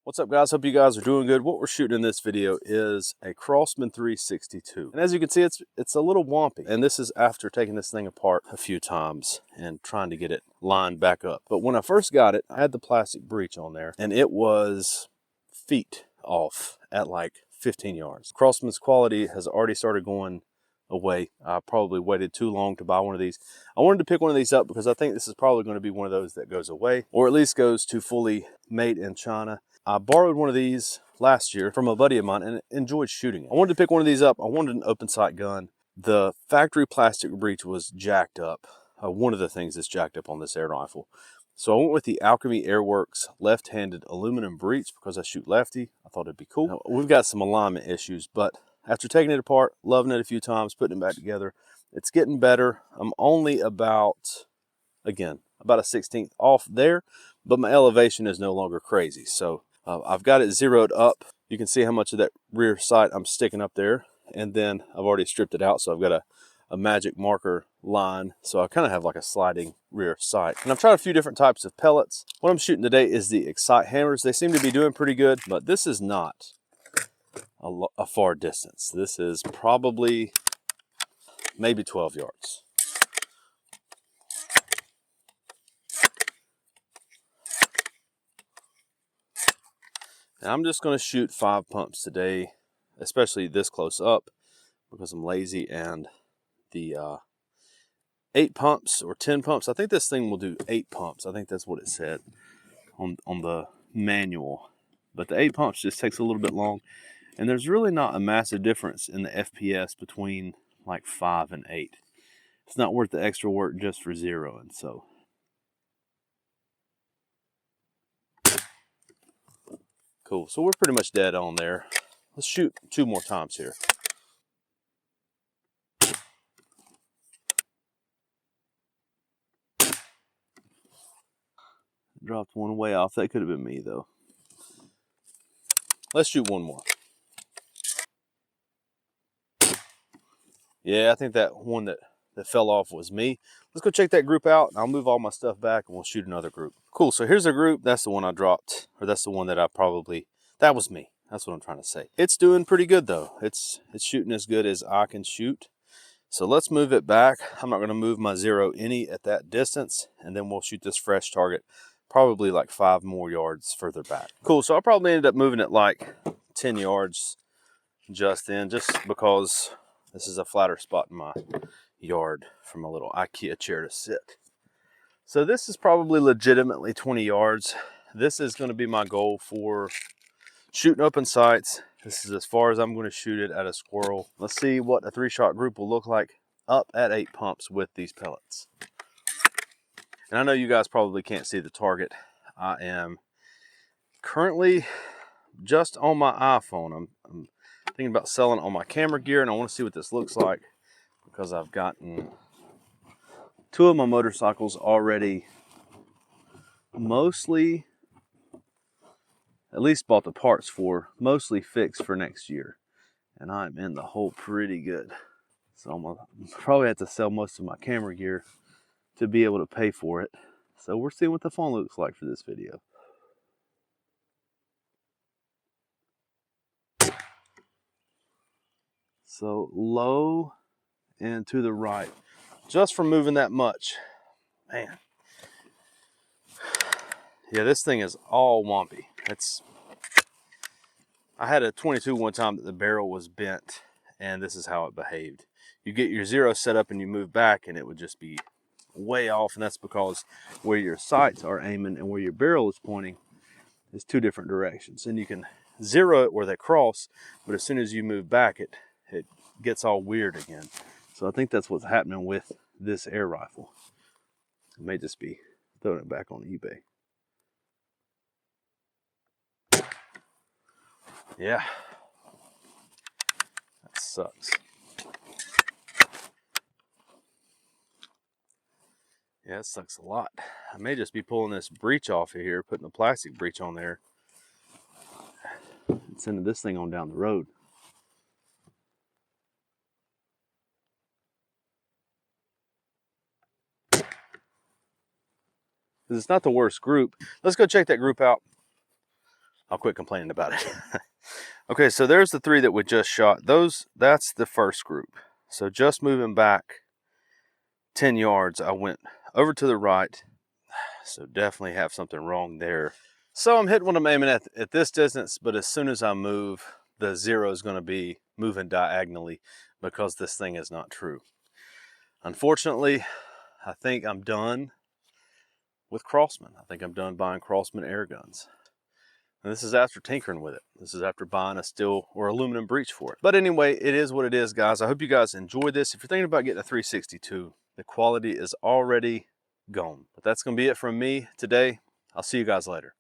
What's up, guys? Hope you guys are doing good. What we're shooting in this video is a Crosman 362. And as you can see, it's a little wompy. And this is after taking this thing apart a few times and trying to get it lined back up. But when I first got it, I had the plastic breech on there and it was feet off at like 15 yards. Crosman's quality has already started going away. I probably waited too long to buy one of these. I wanted to pick one of these up because I think this is probably going to be one of those that goes away, or at least goes to fully made in China. I borrowed one of these last year from a buddy of mine and enjoyed shooting it. I wanted to pick one of these up. I wanted an open sight gun. The factory plastic breech was jacked up. One of the things that's jacked up on this air rifle. So I went with the Alchemy Airworks left-handed aluminum breech because I shoot lefty. I thought it'd be cool. Now, we've got some alignment issues, but after taking it apart, loving it a few times, putting it back together, it's getting better. I'm only about a 16th off there, but my elevation is no longer crazy. So I've got it zeroed up. You can see how much of that rear sight I'm sticking up there. And then I've already stripped it out. So I've got a magic marker line. So I kind of have like a sliding rear sight. And I've tried a few different types of pellets. What I'm shooting today is the Excite hammers. They seem to be doing pretty good, but this is not a far distance. This is probably maybe 12 yards. And I'm just going to shoot 5 pumps today, especially this close up because I'm lazy, and the 8 pumps or 10 pumps. I think this thing will do 8 pumps. I think that's what it said on the manual. But the 8 pumps just takes a little bit long. And there's really not a massive difference in the FPS between like 5 and 8. It's not worth the extra work just for zeroing. So cool. So we're pretty much dead on there. Let's shoot 2 more times here. Dropped one way off. That could have been me though. Let's shoot one more. Yeah, I think that one that fell off was me. Let's go check that group out. I'll move all my stuff back and we'll shoot another group. Cool, so here's a group. That's the one I dropped, or that's the one that that was me. That's what I'm trying to say. It's doing pretty good though. It's shooting as good as I can shoot. So let's move it back. I'm not gonna move my zero any at that distance, and then we'll shoot this fresh target probably like 5 more yards further back. Cool, so I probably ended up moving it like 10 yards just because this is a flatter spot in my yard from a little IKEA chair to sit. So this is probably legitimately 20 yards. This is going to be my goal for shooting open sights. This is as far as I'm going to shoot it at a squirrel. Let's see what a 3-shot group will look like up at 8 pumps with these pellets. And I know you guys probably can't see the target. I am currently just on my iPhone. I'm thinking about selling on my camera gear, and I want to see what this looks like because I've gotten 2 of my motorcycles already mostly, at least bought the parts for, mostly fixed for next year. And I'm in the hole pretty good. So I'm gonna probably have to sell most of my camera gear to be able to pay for it. So we're seeing what the phone looks like for this video. So low and to the right, just from moving that much. Man. Yeah, this thing is all wompy. I had a 22 one time that the barrel was bent, and this is how it behaved. You get your zero set up and you move back and it would just be way off, and that's because where your sights are aiming and where your barrel is pointing is 2 different directions. And you can zero it where they cross, but as soon as you move back, it gets all weird again. So I think that's what's happening with this air rifle. I may just be throwing it back on eBay. Yeah, that sucks. Yeah, it sucks a lot. I may just be pulling this breech off of here, putting the plastic breech on there, and sending this thing on down the road. Because it's not the worst group. Let's go check that group out. I'll quit complaining about it. Okay, so there's the 3 that we just shot. That's the first group. So just moving back 10 yards, I went over to the right. So definitely have something wrong there. So I'm hitting what I'm aiming at this distance, but as soon as I move, the 0 is going to be moving diagonally because this thing is not true. Unfortunately, I think I'm done with Crosman. I think I'm done buying Crosman air guns. And this is after tinkering with it. This is after buying a steel or aluminum breech for it. But anyway, it is what it is, guys. I hope you guys enjoyed this. If you're thinking about getting a 362, the quality is already gone. But that's going to be it from me today. I'll see you guys later.